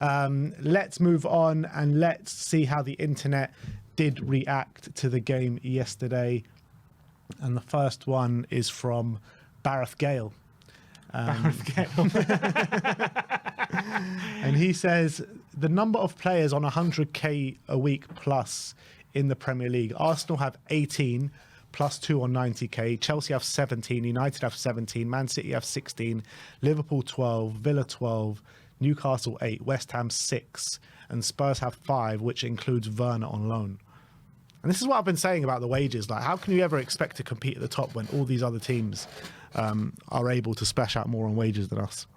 Let's move on and let's see how the internet did react to the game yesterday. And the first one is from Bareth Gale. Bareth Gale. And he says, the number of players on 100k a week plus in the Premier League. Arsenal have 18 plus 2 on 90k. Chelsea have 17. United have 17. Man City have 16. Liverpool 12. Villa 12. Newcastle 8. West Ham 6. And Spurs have 5, which includes Werner on loan. And this is what I've been saying about the wages. Like, how can you ever expect to compete at the top when all these other teams are able to splash out more on wages than us?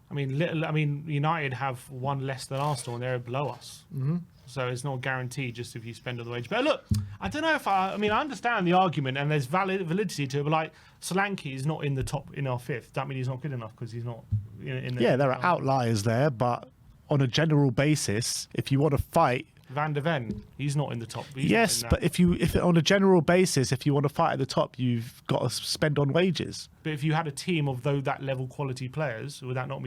I mean, United have one less than Arsenal, and they're below us. Mm-hmm. So it's not guaranteed just if you spend on the wage. But look, I don't know if I understand the argument, and there's validity to it. But like, Solanke is not in the top in our fifth. That means he's not good enough because he's not in the. Yeah, there are outliers there, but on a general basis, if you want to fight. Van der Ven, he's not in the top. Yes, but if on a general basis, if you want to fight at the top, you've got to spend on wages. But if you had a team of that level quality players, would that not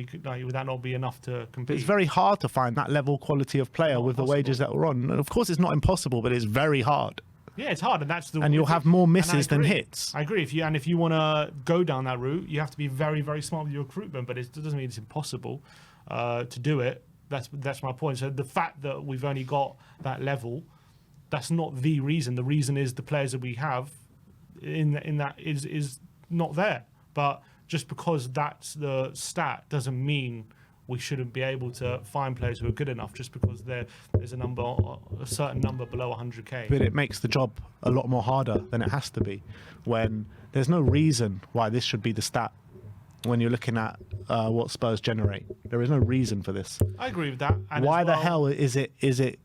be enough to compete? But it's very hard to find that level quality of player with the wages that we're on. And of course, it's not impossible, but it's very hard. Yeah, it's hard, and that's the. And you'll have more misses than hits. I agree. If you want to go down that route, you have to be very, very smart with your recruitment. But it doesn't mean it's impossible to do it. That's my point. So the fact that we've only got that level, that's not the reason. The reason is the players that we have in that is not there. But just because that's the stat doesn't mean we shouldn't be able to find players who are good enough just because there's a certain number below 100k. But it makes the job a lot more harder than it has to be when there's no reason why this should be the stat. When you're looking at what Spurs generate, there is no reason for this. I agree with that. And why the hell is it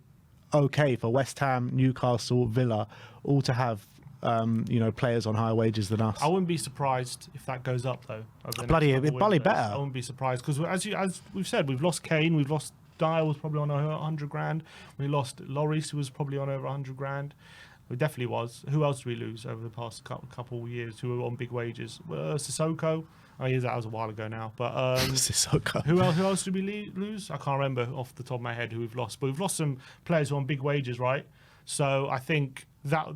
okay for West Ham, Newcastle, Villa all to have players on higher wages than us? I wouldn't be surprised if that goes up though. Bloody better. I wouldn't be surprised because as we've said, we've lost Kane, we've lost Dyer, was probably on over 100 grand. We lost Lloris, who was probably on over 100 grand. It definitely was. Who else did we lose over the past couple of years who were on big wages? Sissoko. Oh, yeah, that was a while ago now. But Sissoko. Who else did we lose? I can't remember off the top of my head who we've lost. But we've lost some players who are on big wages, right? So I think that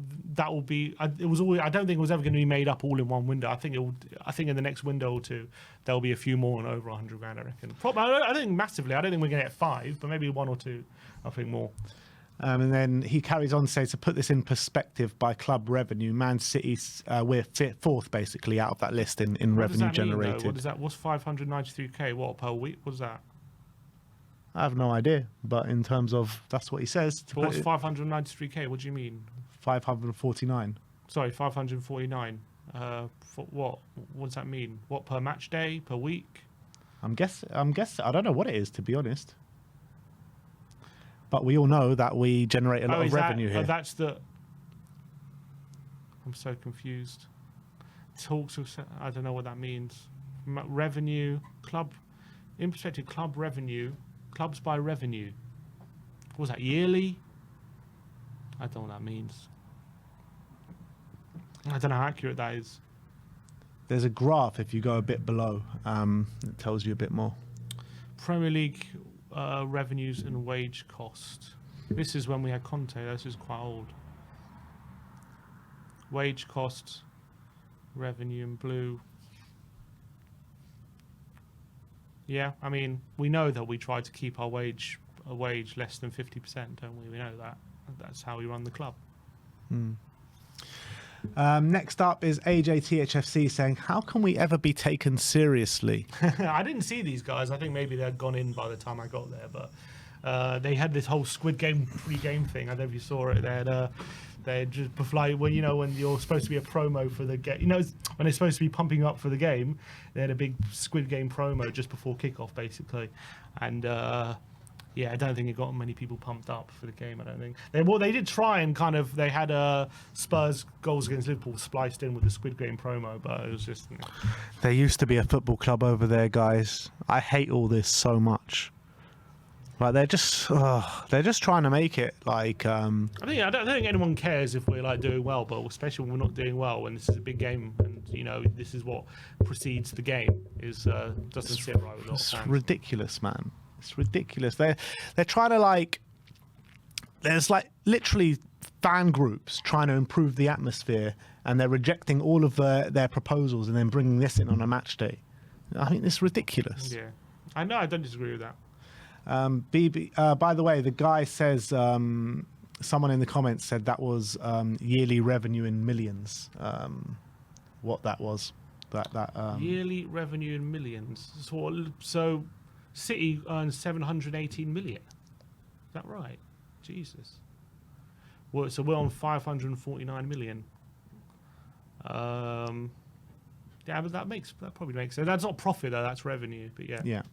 will be. I don't think it was ever going to be made up all in one window. I think in the next window or two there'll be a few more on over 100 grand. I reckon. I don't think massively. I don't think we're going to get 5, but maybe 1 or 2. I think more. And then he carries on to say, to put this in perspective by club revenue, Man City, we're fourth basically out of that list in revenue generated. What is that? What's 593k? What per week? What's that? I have no idea, but in terms of, that's what he says. What's 593k? What do you mean? 549. Sorry, 549. For what? What does that mean? What, per match day? Per week? I'm guessing. I don't know what it is, to be honest. But we all know that we generate a lot of revenue here. That's the. I'm so confused. Talks of, I don't know what that means. Revenue, club, in perspective, club revenue, clubs by revenue. What was that, yearly? I don't know what that means. I don't know how accurate that is. There's a graph if you go a bit below. It tells you a bit more. Premier League revenues and wage cost. This is when we had Conte. This is quite old. Wage cost, revenue in blue. Yeah, I mean, we know that we try to keep our wage less than 50%, don't we? We know that. That's how we run the club. Next up is AJTHFC saying, how can we ever be taken seriously? I didn't see these guys. I think maybe they'd gone in by the time I got there, but they had this whole Squid Game pre-game thing. I don't know if you saw it. They had just like, well, when you're supposed to be a promo for the game, when they're supposed to be pumping up for the game, they had a big Squid Game promo just before kickoff, basically, and. Yeah, I don't think it got many people pumped up for the game. I don't think they did try and they had Spurs goals against Liverpool spliced in with the Squid Game promo, but it was just. There used to be a football club over there, guys. I hate all this so much. Like they're just trying to make it like. I don't think anyone cares if we're doing well, but especially when we're not doing well, when this is a big game, and this is what precedes the game. Doesn't sit right with us. It's ridiculous, man. It's ridiculous. They're trying to like. There's like literally fan groups trying to improve the atmosphere, and they're rejecting all of their proposals and then bringing this in on a match day. I think it's ridiculous. Yeah, I know. I don't disagree with that. By the way, the guy says someone in the comments said that was yearly revenue in millions. What that was? That Yearly revenue in millions. So City earns 718 million. Is that right? Jesus. Well, so we're on 549 million. Yeah, but that probably makes sense. That's not profit though. That's revenue. But yeah. Yeah.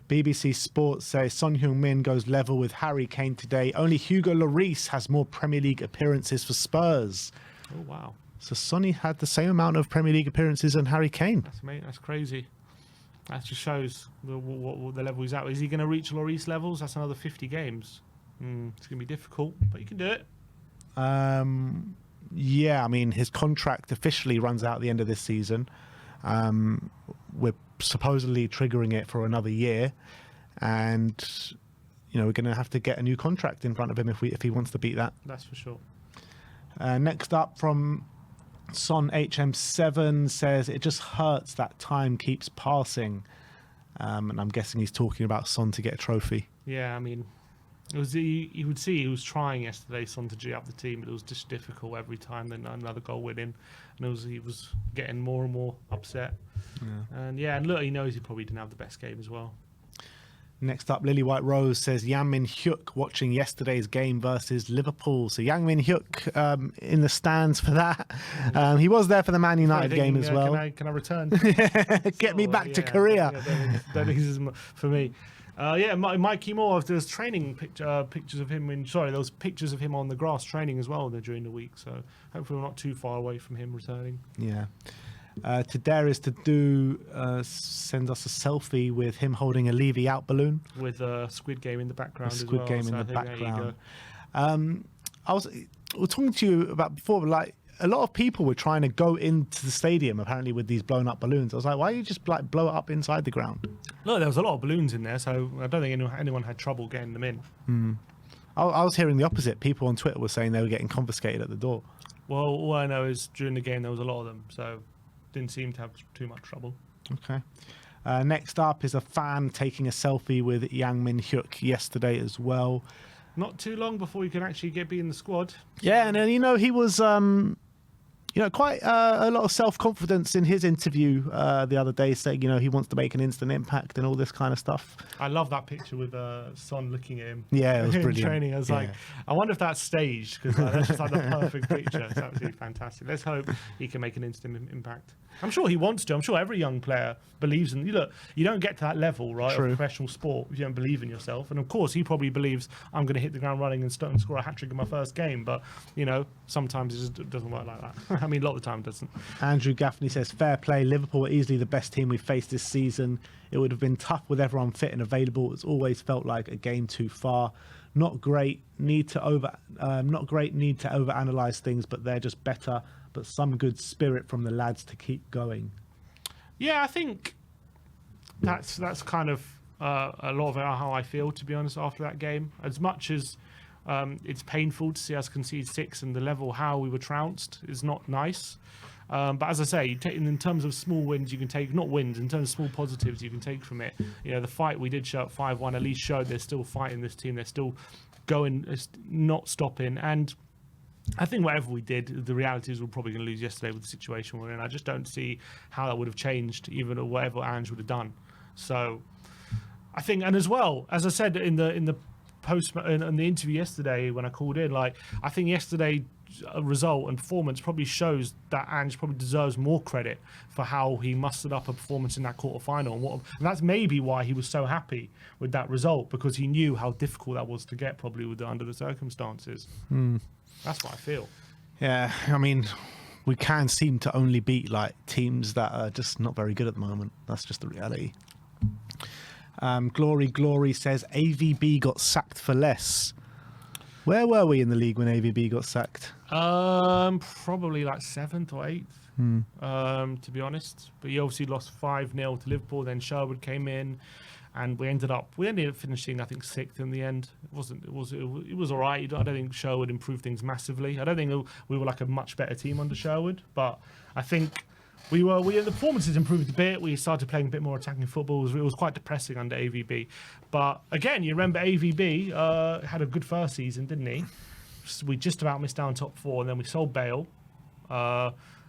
BBC Sports says Son Heung-min goes level with Harry Kane today. Only Hugo Lloris has more Premier League appearances for Spurs. Oh wow. So Sonny had the same amount of Premier League appearances as Harry Kane. That's crazy. That just shows what the level he's at. Is he going to reach Lloris levels? That's another 50 games. It's going to be difficult, but you can do it. Yeah, I mean, his contract officially runs out at the end of this season. We're supposedly triggering it for another year. And, we're going to have to get a new contract in front of him if he wants to beat that. That's for sure. Next up from Son HM7 says, it just hurts that time keeps passing. And I'm guessing he's talking about Son to get a trophy. Yeah, I mean, it was you would see he was trying yesterday, Son, to G up the team, but it was just difficult every time. Then another goal went in, and he was getting more and more upset. Yeah. And look, he knows he probably didn't have the best game as well. Next up, Lily White Rose says Yang Min Hyuk watching yesterday's game versus Liverpool. So Yang Min Hyuk in the stands for that. He was there for the Man United game as well. Can I return? Get me back to Korea. That is for me. Mikey Moore. There's training pictures of him there was pictures of him on the grass training as well during the week. So hopefully we're not too far away from him returning. Yeah. Tadarius Tadu sends us a selfie with him holding a Levy out balloon with a Squid Game in the background. Squid Game in the background. We're talking to you about before, like a lot of people were trying to go into the stadium apparently with these blown up balloons. I was like, why don't you just like blow it up inside the ground? Look, there was a lot of balloons in there, so I don't think anyone had trouble getting them in. I was hearing the opposite. People on Twitter were saying they were getting confiscated at the door. Well, all I know is during the game there was a lot of them, so didn't seem to have too much trouble. Okay. Next up is a fan taking a selfie with Yang Min Hyuk yesterday as well. Not too long before you can actually be in the squad. Yeah, and then, he was quite a lot of self-confidence in his interview the other day, saying, he wants to make an instant impact and all this kind of stuff. I love that picture with Son looking at him. Yeah, it was brilliant. Training. I was like, I wonder if that's staged, because that's just like the perfect picture. It's absolutely fantastic. Let's hope he can make an instant impact. I'm sure he wants to. I'm sure every young player believes in. Look, you don't get to that level, right, of professional sport if you don't believe in yourself. And of course, he probably believes I'm going to hit the ground running and score a hat trick in my first game. But sometimes it just doesn't work like that. I mean, a lot of the time it doesn't. Andrew Gaffney says, fair play. Liverpool were easily the best team we've faced this season. It would have been tough with everyone fit and available. It's always felt like a game too far. Not great need to overanalyze things, but they're just better. But some good spirit from the lads to keep going. Yeah, I think that's kind of a lot of how I feel, to be honest, after that game. As much as it's painful to see us concede 6 and the level how we were trounced is not nice. But as I say, in terms of small wins, you can take, not wins, in terms of small positives you can take from it. The fight we did show at 5-1 at least showed they're still fighting this team. They're still going, not stopping. And I think whatever we did, the reality is we're probably going to lose yesterday with the situation we're in. I just don't see how that would have changed, even or whatever Ange would have done. So I think, and as well, as I said in the post in the interview yesterday when I called in, like I think yesterday result and performance probably shows that Ange probably deserves more credit for how he mustered up a performance in that quarterfinal, and that's maybe why he was so happy with that result, because he knew how difficult that was to get, probably under the circumstances. That's what I feel. Yeah, I mean, we can seem to only beat like teams that are just not very good at the moment. That's just the reality. Glory says AVB got sacked for less. Where were we in the league when AVB got sacked? Probably like 7th or 8th, to be honest. But he obviously lost 5-0 to Liverpool. Then Sherwood came in. and we ended up finishing, I think, 6th in the end. It was all right. I don't think Sherwood improved things massively. I don't think we were like a much better team under Sherwood, but I think the performances improved a bit. We started playing a bit more attacking football. It was quite depressing under AVB. But again, you remember AVB had a good first season, didn't he? We just about missed out on top 4, and then we sold Bale,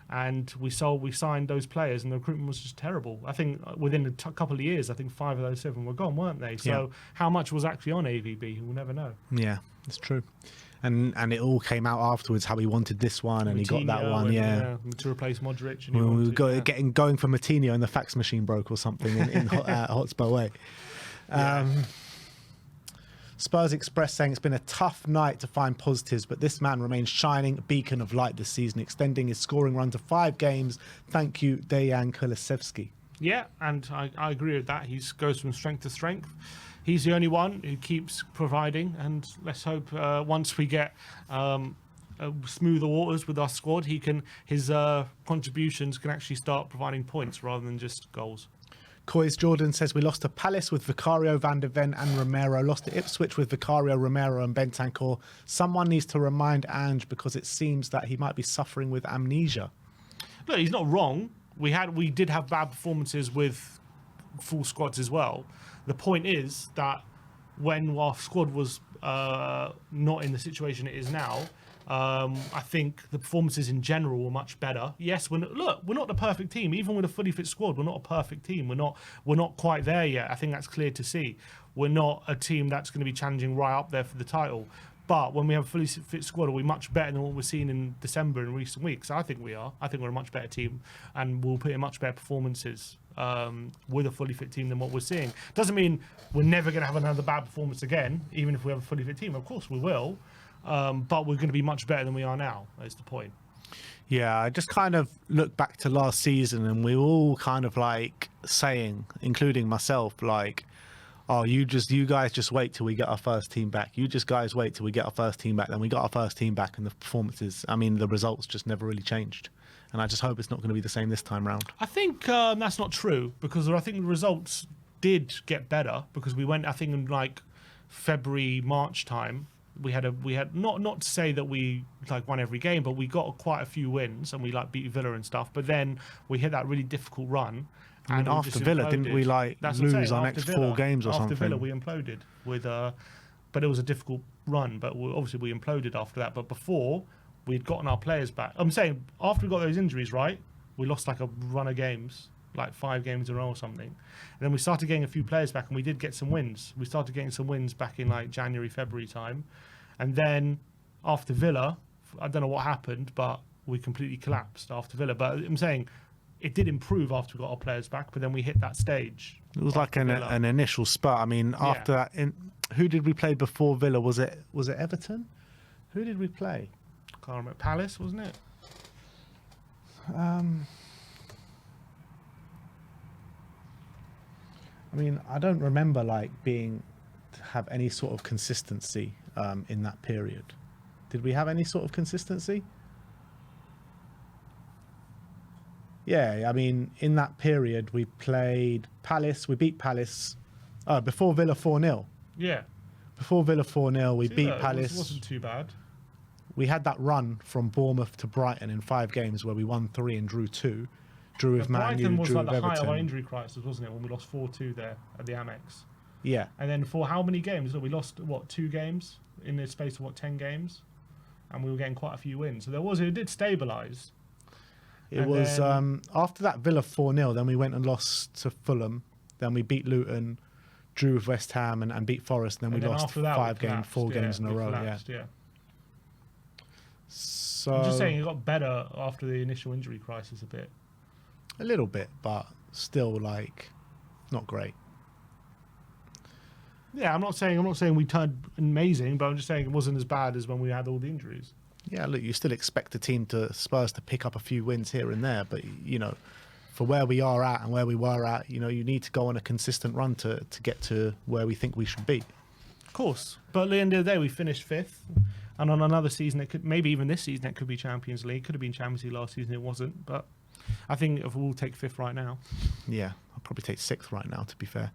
and we signed those players, and the recruitment was just terrible. I think within a couple of years, I think 5 of those 7 were gone, weren't they? So how much was actually on AVB? We'll never know. Yeah, it's true. And it all came out afterwards how he wanted this one and he got that one, to replace Modric. And we were going for Matinho and the fax machine broke or something in Hotspur way. Spurs Express saying it's been a tough night to find positives, but this man remains shining beacon of light this season, extending his scoring run to 5 games. Thank you, Dejan Kulusevski. Yeah, and I agree with that. He goes from strength to strength. He's the only one who keeps providing, and let's hope once we get smoother waters with our squad, his contributions can actually start providing points rather than just goals. COYS Jordan says we lost to Palace with Vicario, Van der Ven and Romero. Lost to Ipswich with Vicario, Romero and Bentancur. Someone needs to remind Ange because it seems that he might be suffering with amnesia. Look, he's not wrong. We did have bad performances with full squads as well. The point is that when our squad was not in the situation it is now, I think the performances in general were much better. Yes, we're not the perfect team. Even with a fully fit squad, we're not a perfect team. We're not quite there yet. I think that's clear to see. We're not a team that's going to be challenging right up there for the title. But when we have a fully fit squad, are we much better than what we're seeing in December in recent weeks? I think we are. I think we're a much better team, and we'll put in much better performances with a fully fit team than what we're seeing. Doesn't mean we're never going to have another bad performance again, even if we have a fully fit team. Of course we will. But we're going to be much better than we are now, is the point. Yeah, I just kind of look back to last season and we were all kind of like saying, including myself, like, oh, you guys just wait till we get our first team back. You just guys wait till we get our first team back. Then we got our first team back and the performances, the results just never really changed. And I just hope it's not going to be the same this time round. I think that's not true, because I think the results did get better, because we went, I think, in like February, March time. We had not to say that we like won every game, but we got quite a few wins and we like beat Villa and stuff. But then we hit that really difficult run. And after Villa, didn't we lose our next 4 games or something? After Villa, we imploded with but it was a difficult run. But obviously we imploded after that. But before, we'd gotten our players back. I'm saying after we got those injuries, right, we lost like a run of games, like 5 games in a row or something. And then we started getting a few players back and we did get some wins. We started getting some wins back in like January, February time. And then after Villa, I don't know what happened, but we completely collapsed after Villa. But I'm saying it did improve after we got our players back, but then we hit that stage. It was like an initial spurt. After that, who did we play before Villa? Was it Everton? Who did we play? Can't remember. Palace, wasn't it? I don't remember have any sort of consistency in that period. Did we have any sort of consistency? Yeah, in that period we played Palace. We beat Palace before Villa 4-0. Yeah. Before Villa 4-0, we beat Palace. It wasn't too bad. We had that run from Bournemouth to Brighton in 5 games where we won 3 and drew 2. Drew with Man U, drew with Everton. Brighton was like the height of our injury crisis, wasn't it, when we lost 4-2 there at the Amex? Yeah. And then for how many games? We lost, 2 games in the space of, 10 games? And we were getting quite a few wins. So it did stabilise. It was after that Villa 4-0, then we went and lost to Fulham. Then we beat Luton, drew with West Ham and beat Forest. And then we lost 4 games in a row. Yeah. So I'm just saying it got better after the initial injury crisis a bit. A little bit, but still not great. Yeah, I'm not saying we turned amazing, but I'm just saying it wasn't as bad as when we had all the injuries. Yeah, look, you still expect Spurs to pick up a few wins here and there, but for where we are at and where we were at, you need to go on a consistent run to get to where we think we should be. Of course, but at the end of the day, we finished 5th, and on another season, maybe even this season, it could be Champions League. Could have been Champions League last season, it wasn't, but I think if we'll take 5th right now. Yeah, I'll probably take 6th right now, to be fair.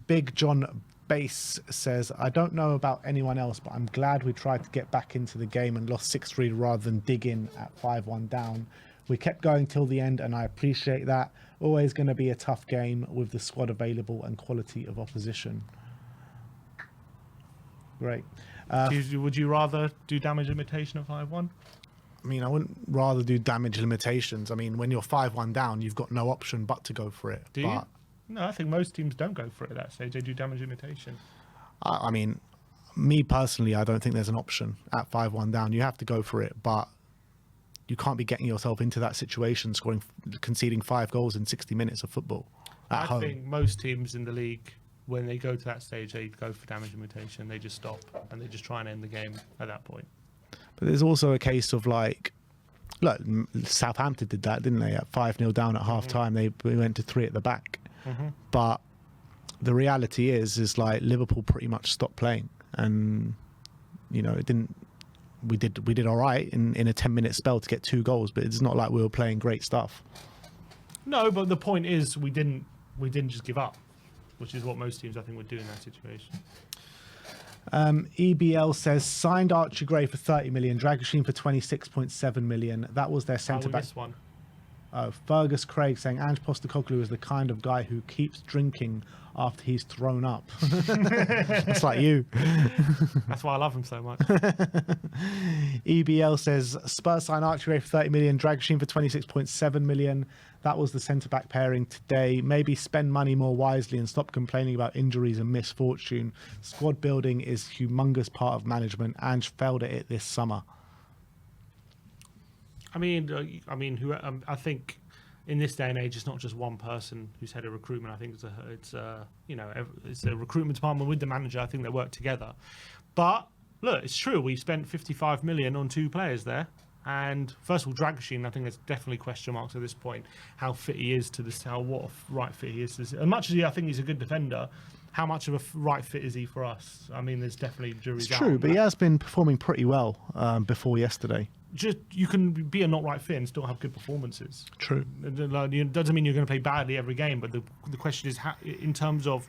Big John Bass says, I don't know about anyone else, but I'm glad we tried to get back into the game and lost 6-3 rather than dig in at 5-1 down. We kept going till the end, and I appreciate that. Always going to be a tough game with the squad available and quality of opposition. Great. Would you rather do damage limitation at 5-1? I mean, I wouldn't rather do damage limitations. I mean, when you're 5-1 down, you've got no option but to go for it. Do you? No, I think most teams don't go for it at that stage. They do damage limitation. I mean, me personally, I don't think there's an option at 5-1 down. You have to go for it, but you can't be getting yourself into that situation, conceding 5 goals in 60 minutes of football at home. I think most teams in the league, when they go to that stage, they go for damage limitation. They just stop and they just try and end the game at that point. But there's also a case of like, look, Southampton did that, didn't they? At 5-0 down at half time, they went to 3 at the back. But the reality is like Liverpool pretty much stopped playing, and you know it didn't. We did all right in a 10-minute spell to get 2 goals, but it's not like we were playing great stuff. No, but the point is we didn't just give up, which is what most teams I think would do in that situation. EBL says signed Archie Gray for 30 million, Dragoshin for 26.7 million. That was their centre back. One. Fergus Craig saying Ange Postecoglou is the kind of guy who keeps drinking after he's thrown up. It's like you. That's why I love him so much. EBL says Spurs sign Archie Gray for 30 million, Dragoshin for 26.7 million. That was the centre-back pairing today. Maybe spend money more wisely and stop complaining about injuries and misfortune. Squad building is a humongous part of management. Ange failed at it this summer. I think in this day and age, it's not just one person who's head of recruitment. I think it's a recruitment department with the manager. I think they work together. But look, it's true. We spent 55 million on 2 players there. And first of all, Dragoshin, I think there's definitely question marks at this point. How fit he is to this, what a right fit he is to this. As much as I think he's a good defender, how much of a right fit is he for us? I mean, there's definitely jury's out. It's true, but he has been performing pretty well before yesterday. Just you can be a not right fit and still have good performances. True. It doesn't mean you're going to play badly every game, but the question is, in terms of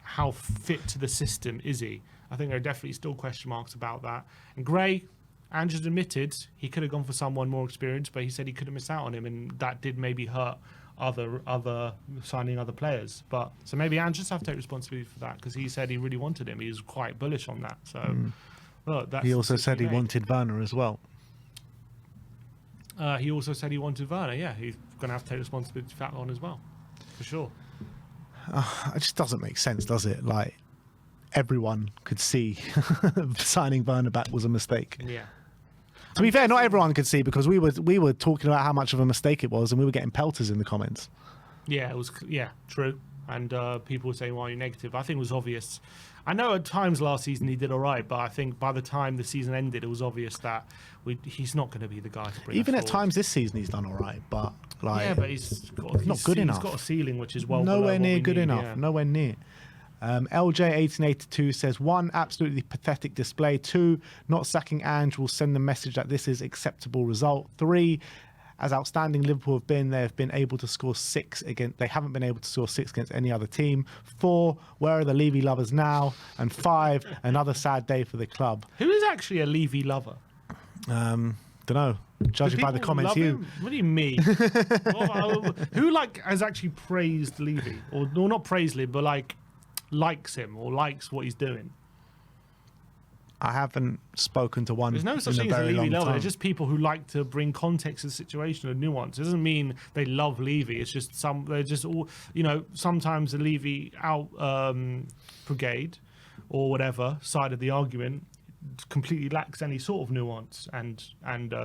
how fit to the system is he? I think there are definitely still question marks about that. And Gray, Andrews admitted he could have gone for someone more experienced, but he said he could have missed out on him, and that did maybe hurt other signing other players. But so maybe Andrews have to take responsibility for that, because he said he really wanted him. He was quite bullish on that. So look, that's he also said he wanted Werner as well. He also said he wanted Werner. Yeah, he's going to have to take responsibility for that one as well, for sure. It just doesn't make sense, does it? Like, everyone could see signing Werner back was a mistake. Yeah. To be fair, not everyone could see, because we were talking about how much of a mistake it was, and we were getting pelters in the comments. Yeah, it was. Yeah, true. And people were saying, "Why are you negative?" I think it was obvious. I know at times last season he did all right, but I think by the time the season ended, it was obvious that he's not going to be the guy to bring. Even at times this season, he's done all right, but like, but he's not good enough. He's got a ceiling which is well nowhere below near what we good need, enough. Yeah. Nowhere near. LJ1882 says 1, absolutely pathetic display. 2, not sacking Ange will send the message that this is acceptable result. 3, as outstanding Liverpool have been, they have been able to score 6 against. They haven't been able to score 6 against any other team. 4, where are the Levy lovers now? And 5, another sad day for the club. Who is actually a Levy lover? Don't know. Judging by the comments, What do you mean? Who has actually praised Levy, or not praised Levy, but likes him or likes what he's doing? I haven't spoken to one. There's no such thing as a Levy lover. They're just people who like to bring context to the situation and nuance. It doesn't mean they love Levy. It's just they're just all, sometimes the Levy out brigade or whatever side of the argument completely lacks any sort of nuance and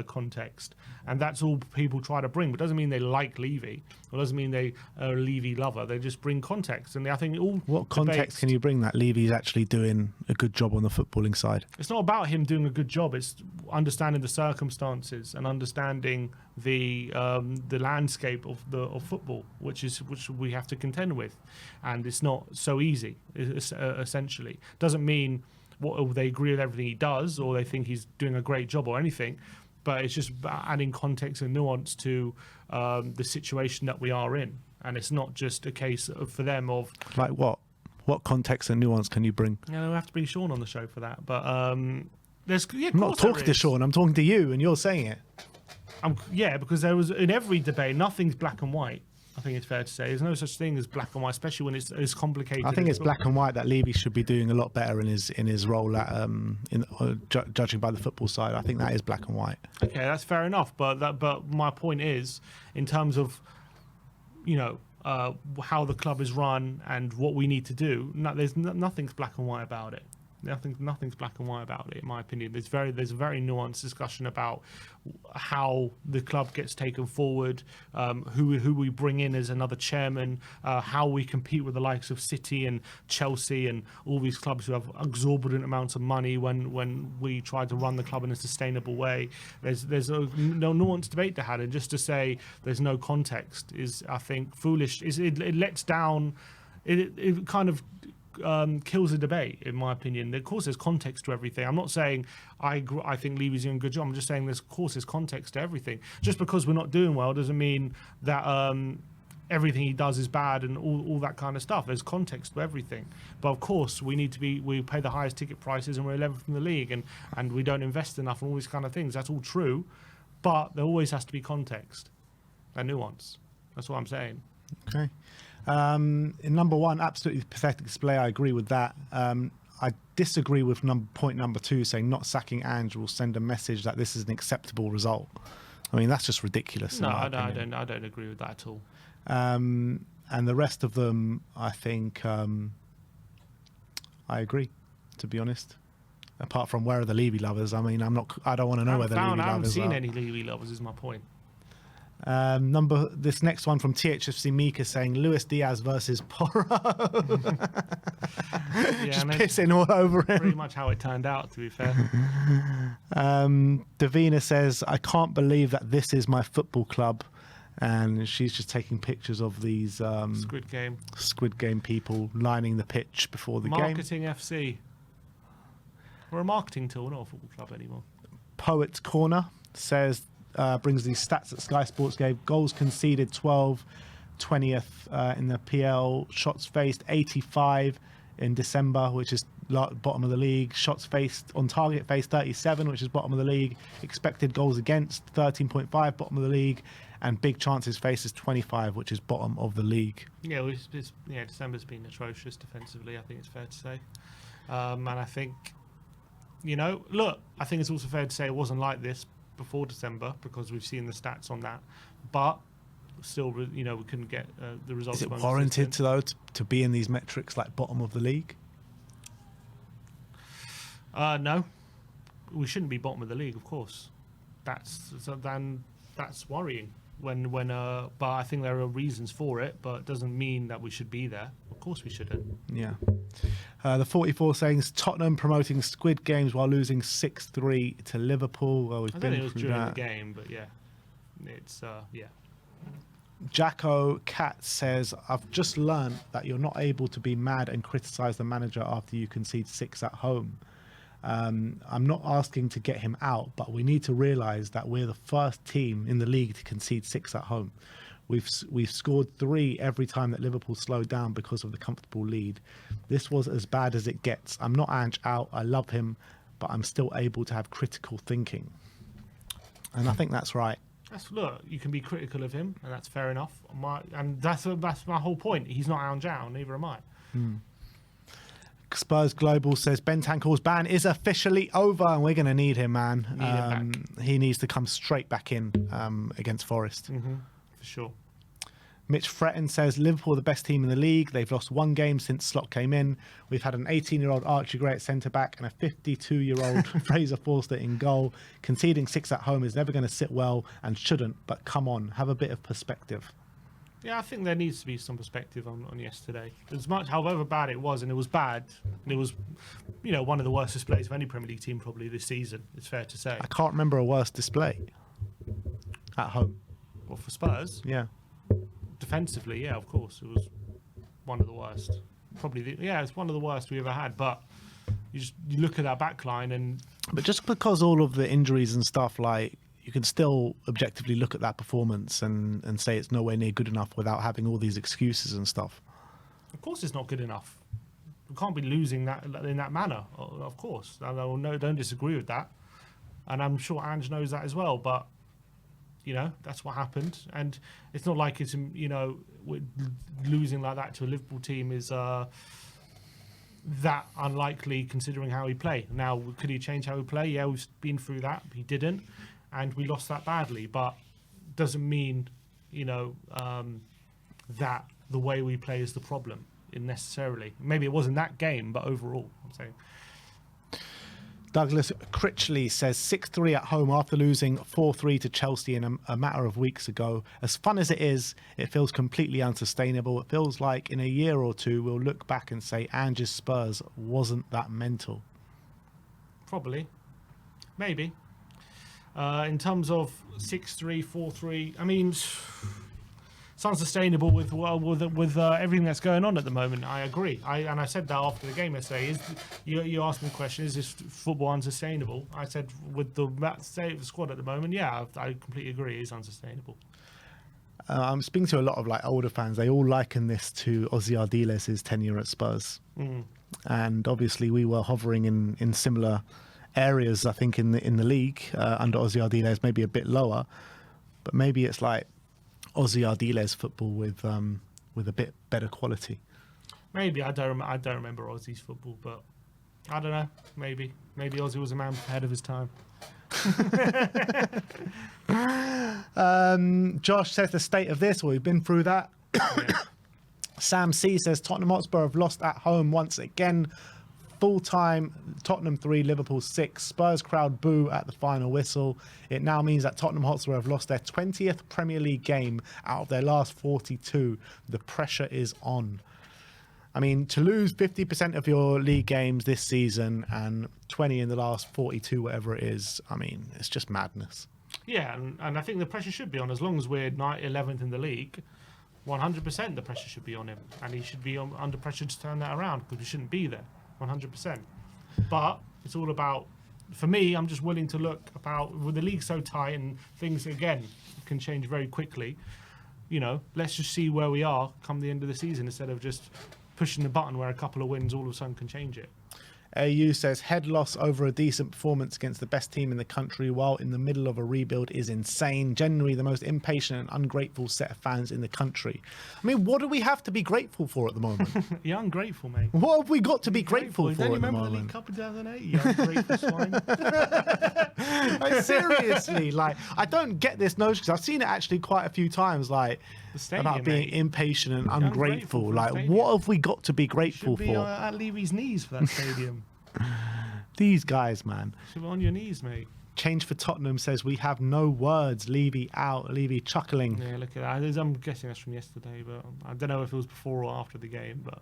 context, and that's all people try to bring. But it doesn't mean they like Levy, or doesn't mean they are a Levy lover. They just bring context, and I think all. What context can you bring that Levy's actually doing a good job on the footballing side? It's not about him doing a good job. It's understanding the circumstances and understanding the landscape of football, which we have to contend with, and it's not so easy. Essentially, doesn't mean they agree with everything he does, or they think he's doing a great job or anything, but it's just adding context and nuance to the situation that we are in. And it's not just a case for them of... Like what? What context and nuance can you bring? Yeah, we'll have to bring Sean on the show for that. But there's I'm not talking to Sean. I'm talking to you, and you're saying it. Because there was in every debate, nothing's black and white. I think it's fair to say there's no such thing as black and white, especially when it's as complicated. I think it's black and white that Levy should be doing a lot better in his role at judging by the football side. I think that is black and white. Okay, that's fair enough. But my point is, in terms of, how the club is run and what we need to do, nothing's black and white about it. Nothing's black and white about it, in my opinion. There's a very nuanced discussion about how the club gets taken forward, who we bring in as another chairman, how we compete with the likes of City and Chelsea and all these clubs who have exorbitant amounts of money when we try to run the club in a sustainable way. There's no nuanced debate to have, and just to say there's no context is, I think, foolish. It lets down. It kind of kills the debate, in my opinion. Of course, there's context to everything. I'm not saying I think Levy's doing a good job. I'm just saying there's context to everything. Just because we're not doing well doesn't mean that everything he does is bad and all that kind of stuff. There's context to everything. But of course, we pay the highest ticket prices and we're 11th in the league and we don't invest enough and all these kind of things. That's all true. But there always has to be context and nuance. That's what I'm saying. Okay. In number one, absolutely pathetic display. I agree with that. I disagree with point number two, saying not sacking Ange will send a message that this is an acceptable result. I mean, that's just ridiculous. No, I don't agree with that at all. And the rest of them, I think, I agree, to be honest. Apart from where are the Levy lovers? I mean, I don't want to know where the Levy lovers are. I haven't seen any Levy lovers, is my point. This next one from THFC Mika saying Luis Diaz versus Porro. Just pissing all over him. Pretty much how it turned out, to be fair. Davina says, I can't believe that this is my football club. And she's just taking pictures of these Squid Game people lining the pitch before the game. Marketing FC. We're a marketing tool, not a football club anymore. Poet's Corner says, brings these stats at Sky Sports gave goals conceded 12, 20th in the PL, shots faced 85 in December, which is bottom of the league, shots faced on target faced 37, which is bottom of the league, expected goals against 13.5, bottom of the league, and big chances faced is 25, which is bottom of the league. Yeah, December's been atrocious defensively, I think it's fair to say. And I think, I think it's also fair to say it wasn't like this before December because we've seen the stats on that, but still, we couldn't get the results. Is it warranted to be in these metrics like bottom of the league? No, we shouldn't be bottom of the league, of course. That's worrying. But I think there are reasons for it, but it doesn't mean that we should be there. Of course we shouldn't. Yeah. The 44 saying Tottenham promoting Squid Games while losing 6-3 to Liverpool. Well, I don't think it was during the game, but yeah. It's, yeah. Jacko Cat says, I've just learned that you're not able to be mad and criticise the manager after you concede 6 at home. I'm not asking to get him out, but we need to realise that we're the first team in the league to concede 6 at home. We've scored 3 every time that Liverpool slowed down because of the comfortable lead. This was as bad as it gets. I'm not Ange out. I love him, but I'm still able to have critical thinking. And I think that's right. Look, you can be critical of him, and that's fair enough. And that's my whole point. He's not Ange out, neither am I. Spurs Global says Bentancur's ban is officially over, and we're going to need him, man. He needs to come straight back in against Forest. For sure. Mitch Fretton says Liverpool are the best team in the league. They've lost 1 game since Slot came in. We've had an 18-year-old Archie Gray at centre-back and a 52-year-old Fraser Forster in goal. Conceding 6 at home is never going to sit well and shouldn't, but come on, have a bit of perspective. Yeah, I think there needs to be some perspective on yesterday. As much, however bad it was, and it was bad, and it was, one of the worst displays of any Premier League team probably this season, it's fair to say. I can't remember a worse display at home. Well, for Spurs? Yeah. Defensively, yeah, of course. It was one of the worst. It's one of the worst we ever had. But you look at that back line and... But just because all of the injuries and stuff, like, you can still objectively look at that performance and say it's nowhere near good enough without having all these excuses and stuff. Of course it's not good enough. We can't be losing that in that manner. Of course, don't disagree with that, and I'm sure Ange knows that as well. But that's what happened, and it's not like it's losing like that to a Liverpool team is that unlikely considering how we play. Now, could he change how we play? Yeah, we've been through that. He didn't, and we lost that badly. But doesn't mean that the way we play is the problem necessarily. Maybe it wasn't that game, but overall, I'm saying. Douglas Critchley says 6-3 at home after losing 4-3 to Chelsea in a matter of weeks ago. As fun as it is, it feels completely unsustainable. It feels like in a year or two, we'll look back and say Ange's Spurs wasn't that mental. Probably. Maybe. In terms of 6-3, 4-3, I mean, it's unsustainable with everything that's going on at the moment. I agree. I said that after the game yesterday. You asked me the question, is this football unsustainable? I said with the state of the squad at the moment, yeah, I completely agree. It's unsustainable. I'm speaking to a lot of older fans. They all liken this to Ozzy Ardiles' tenure at Spurs. And obviously we were hovering in similar areas, I think, in the league under Ozzy Ardiles, maybe a bit lower. But maybe it's like Ozzy Ardiles football with a bit better quality. Maybe I don't remember Ozzy's football, but I don't know. Maybe Ozzy was a man ahead of his time. Josh says the state of this. Well, we've been through that. Yeah. Sam C says Tottenham Hotspur have lost at home once again. Full time, Tottenham 3, Liverpool 6. Spurs crowd boo at the final whistle. It now means that Tottenham Hotspur have lost their 20th Premier League game out of their last 42. The pressure is on. I mean, to lose 50% of your league games this season and 20 in the last 42, whatever it is, I mean, it's just madness. Yeah, and I think the pressure should be on. As long as we're 11th in the league, 100% the pressure should be on him. And he should be under pressure to turn that around because we shouldn't be there. 100%. But it's all about, for me, I'm just willing to look about, with the league so tight and things, again, can change very quickly, let's just see where we are come the end of the season instead of just pushing the button where a couple of wins all of a sudden can change it. AU says head loss over a decent performance against the best team in the country while in the middle of a rebuild is insane. Generally the most impatient and ungrateful set of fans in the country. I mean, what do we have to be grateful for at the moment? You're ungrateful, mate. What have we got to be grateful for at the moment? Don't you remember the League Cup in 2008? You ungrateful swine. Like, seriously, I don't get this notion because I've seen it actually quite a few times, stadium, about being impatient and ungrateful. What have we got to be grateful for? You should be for? at Levy's knees for that stadium. These guys, man. Should be on your knees, mate. Change for Tottenham says we have no words. Levy out. Levy chuckling. Yeah, look at that. I'm guessing that's from yesterday, but I don't know if it was before or after the game. But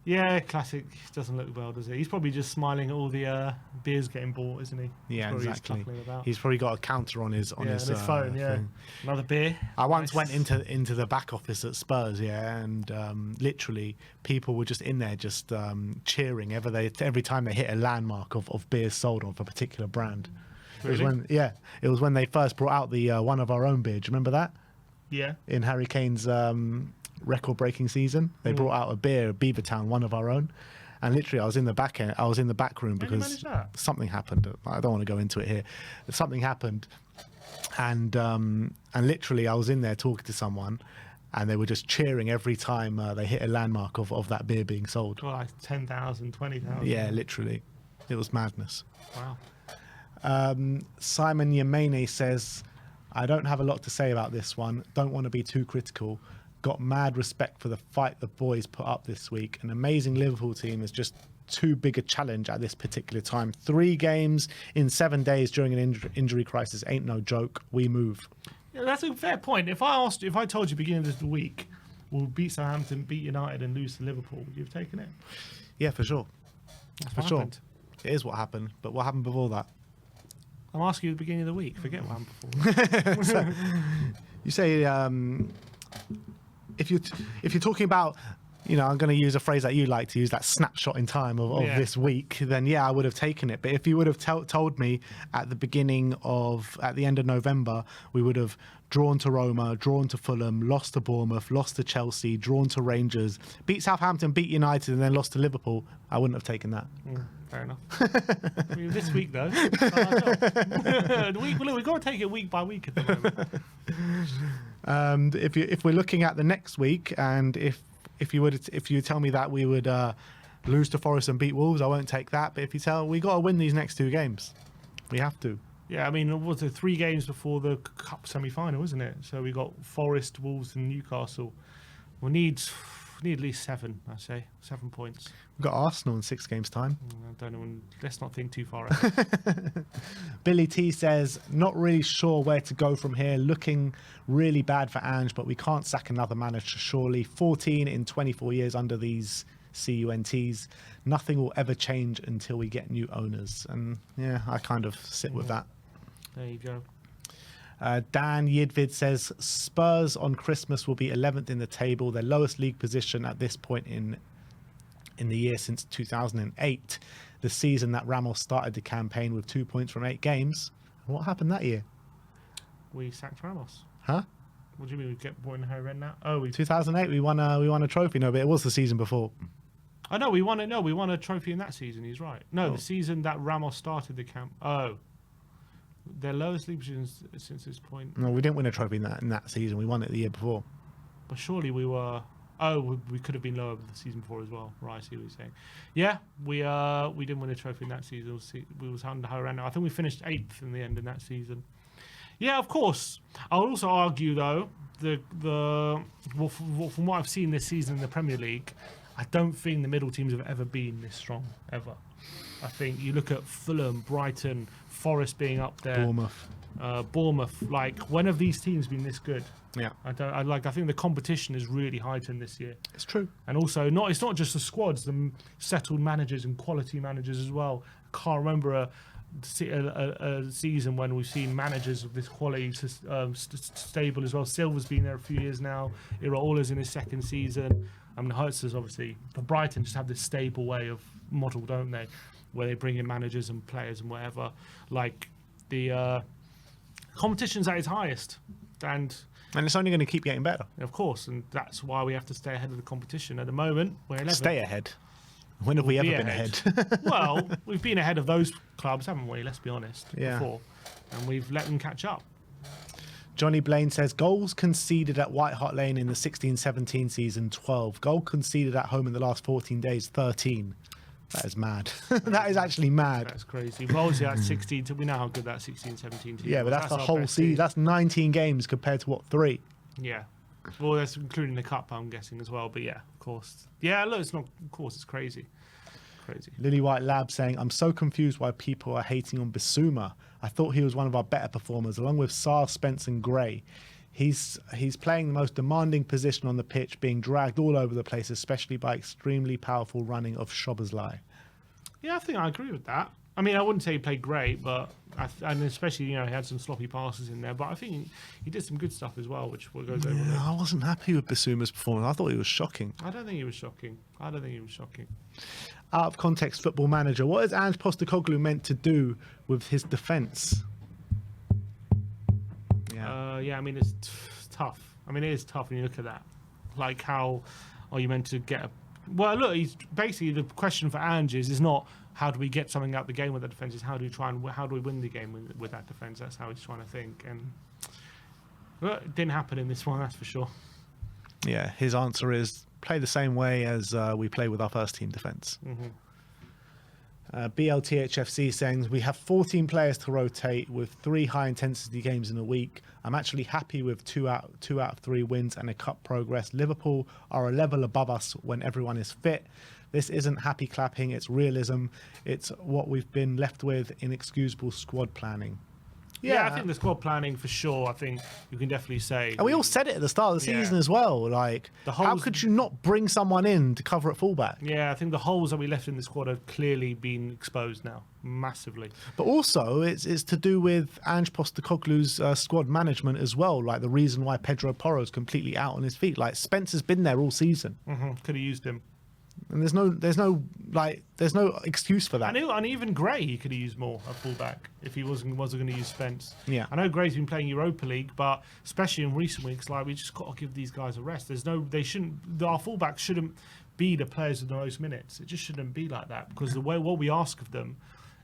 yeah, classic. Doesn't look well, does he? He's probably just smiling at all the beers getting bought, isn't he? Yeah, exactly. He's probably got a counter on his phone. thing. Yeah, another beer. I once went into the back office at Spurs, and literally people were just in there just cheering every time they hit a landmark of beers sold of a particular brand. Really? It was when they first brought out the one of our own beer. Do you remember that? Yeah. In Harry Kane's record-breaking season, they brought out a beer, Beavertown, one of our own, and literally I was in the back room because something happened. I don't want to go into it here. Something happened, and literally I was in there talking to someone, and they were just cheering every time they hit a landmark of that beer being sold. Well, like 10,000, 20,000. Yeah, literally, it was madness. Wow. Simon Yemene says, I don't have a lot to say about this one. Don't want to be too critical. Got mad respect for the fight the boys put up this week. An amazing Liverpool team is just too big a challenge at this particular time. 3 games in 7 days during an injury crisis ain't no joke. We move. Yeah, that's a fair point. If I told you beginning of the week, we'll beat Southampton, beat United and lose to Liverpool, would you have taken it? Yeah, for sure. For sure. Happened. It is what happened. But what happened before that? I'm asking you at the beginning of the week. Forget what happened before. So, you say if you're talking about you know, I'm going to use a phrase that you like to use, that snapshot in time of Yeah. this week, then yeah, I would have taken it. But if you would have told me at the end of November, we would have drawn to Roma, drawn to Fulham, lost to Bournemouth, lost to Chelsea, drawn to Rangers, beat Southampton, beat United, and then lost to Liverpool, I wouldn't have taken that. Fair enough. I mean, this week, though, the week, look, we've got to take it week by week at the moment. If we're looking at the next week, and if you tell me that we would lose to Forest and beat Wolves, I won't take that. But if you tell we got to win these next 2 games, we have to. Yeah, I mean, it was 3 games before the Cup semi-final, isn't it? So we got Forest, Wolves, and Newcastle. We need at least 7, I say, 7 points. We've got Arsenal in 6 games' time. I don't know. Let's not think too far ahead. Billy T says, not really sure where to go from here. Looking really bad for Ange, but we can't sack another manager, surely. 14 in 24 years under these CUNTs. Nothing will ever change until we get new owners. And yeah, I kind of sit with that. There you go. Dan Yidvid says, Spurs on Christmas will be 11th in the table, their lowest league position at this point in the year since 2008, the season that Ramos started the campaign with 2 points from 8 games. What happened that year? We sacked Ramos. Huh? What do you mean we kept pointing her in now? Oh, 2008, we won a trophy. No, but it was the season before. Oh no, we won it. No, we won a trophy in that season. He's right. No, the season that Ramos started the camp. Oh, their lowest league position since this point. No, we didn't win a trophy in that season. We won it the year before. But surely we were. Oh, we could have been lower the season before as well. Right, I see what you're saying. Yeah, we didn't win a trophy in that season. We was under her right now. I think we finished 8th in the end in that season. Yeah, of course. I'll also argue though from what I've seen this season in the Premier League, I don't think the middle teams have ever been this strong ever. I think you look at Fulham, Brighton, Forest being up there, Bournemouth. Like, when have these teams been this good? Yeah, I think the competition is really heightened this year. it's true. And also, it's not just the squads, the settled managers and quality managers as well. I can't remember a season when we've seen managers of this quality stable as well. Silva's been there a few years now. Iraola's in his 2nd season. I mean, Hertz's obviously. But Brighton just have this stable way of model, don't they? Where they bring in managers and players and whatever. Like, the competition's at its highest. And it's only going to keep getting better. of course, and that's why we have to stay ahead of the competition. At the moment, we're 11th. Stay ahead. When have we ever been ahead? Well, we've been ahead of those clubs, haven't we? Let's be honest. Yeah. Before, and we've let them catch up. Johnny Blaine says, goals conceded at White Hart Lane in the 16-17 season, 12. Goal conceded at home in the last 14 days, 13. That is mad. That is actually mad. That's crazy. Well, obviously, that's 16. We know how good that 16-17 team Yeah, but was. that's the our whole best season. team. That's 19 games compared to, 3? Yeah. Well, that's including the cup, I'm guessing, as well. But yeah, of course. Yeah, look, it's not. Of course, it's crazy. Crazy. Lily White Lab saying, I'm so confused why people are hating on Bissouma. I thought he was one of our better performers, along with Sarr, Spence and Gray. He's playing the most demanding position on the pitch, being dragged all over the place, especially by extremely powerful running of Szoboszlai. Yeah, I think I agree with that. I mean, I wouldn't say he played great, but and especially, he had some sloppy passes in there. But I think he did some good stuff as well, which goes over. I wasn't happy with Bissouma's performance. I thought he was shocking. I don't think he was shocking. Out of context, Football Manager. What is Ange Postecoglou meant to do with his defence? Yeah, I mean, it's tough. I mean, it is tough when you look at that. Like, how are you meant to get Well, look, he's basically, the question for Ange is not how do we get something out the game with the defence, is how do we win the game with that defence. That's how he's trying to think. And well, it didn't happen in this one, that's for sure. Yeah, his answer is play the same way as we play with our first team defence. Mm-hmm. BLTHFC saying we have 14 players to rotate with 3 high-intensity games in a week. I'm actually happy with 2 out of 3 wins and a cup progress. Liverpool are a level above us when everyone is fit. This isn't happy clapping, it's realism. It's what we've been left with, inexcusable squad planning. Yeah, I think the squad planning for sure. I think you can definitely say. And we all said it at the start of the season as well. Like, how could you not bring someone in to cover at fullback? Yeah, I think the holes that we left in the squad have clearly been exposed now, massively. But also, it's to do with Ange Postecoglou's squad management as well. Like the reason why Pedro Porro's completely out on his feet. Like Spencer's been there all season. Could have used him. And there's no excuse for that. And even Gray, he could have used more at fullback if he wasn't going to use Spence. Yeah, I know Gray's been playing Europa League, but especially in recent weeks, like we just got to give these guys a rest. Our fullbacks shouldn't be the players with the most minutes. It just shouldn't be like that because the way what we ask of them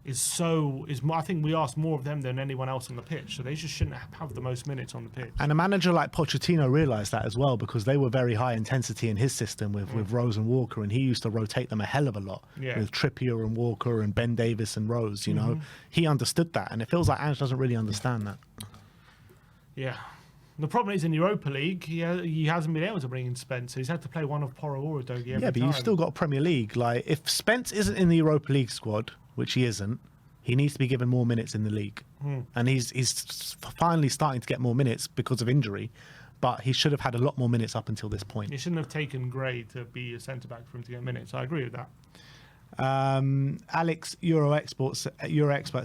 I think we ask more of them than anyone else on the pitch, so they just shouldn't have the most minutes on the pitch. And a manager like Pochettino realised that as well because they were very high intensity in his system with Rose and Walker, and he used to rotate them a hell of a lot with Trippier and Walker and Ben Davis and Rose. You know, he understood that, and it feels like Ange doesn't really understand that. Yeah. The problem is in Europa League, he hasn't been able to bring in Spence. He's had to play one of Porro or Udogie every time. You've still got Premier League. Like if Spence isn't in the Europa League squad, which he isn't, he needs to be given more minutes in the league. And he's finally starting to get more minutes because of injury, but he should have had a lot more minutes up until this point. He shouldn't have taken Gray to be a centre-back for him to get minutes. I agree with that. Alex Euro expert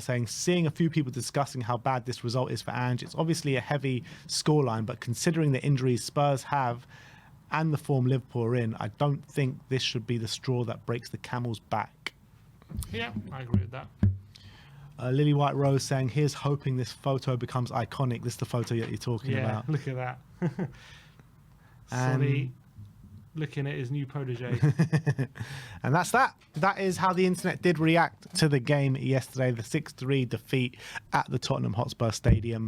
saying, seeing a few people discussing how bad this result is for Ange, it's obviously a heavy scoreline, but considering the injuries Spurs have and the form Liverpool are in, I don't think this should be the straw that breaks the camel's back. Yeah, I agree with that. Lily White Rose saying, here's hoping this photo becomes iconic. This is the photo that you're talking about. Yeah, look at that. Sonny looking at his new protege. And that's that. That is how the internet did react to the game yesterday, the 6-3 defeat at the Tottenham Hotspur Stadium.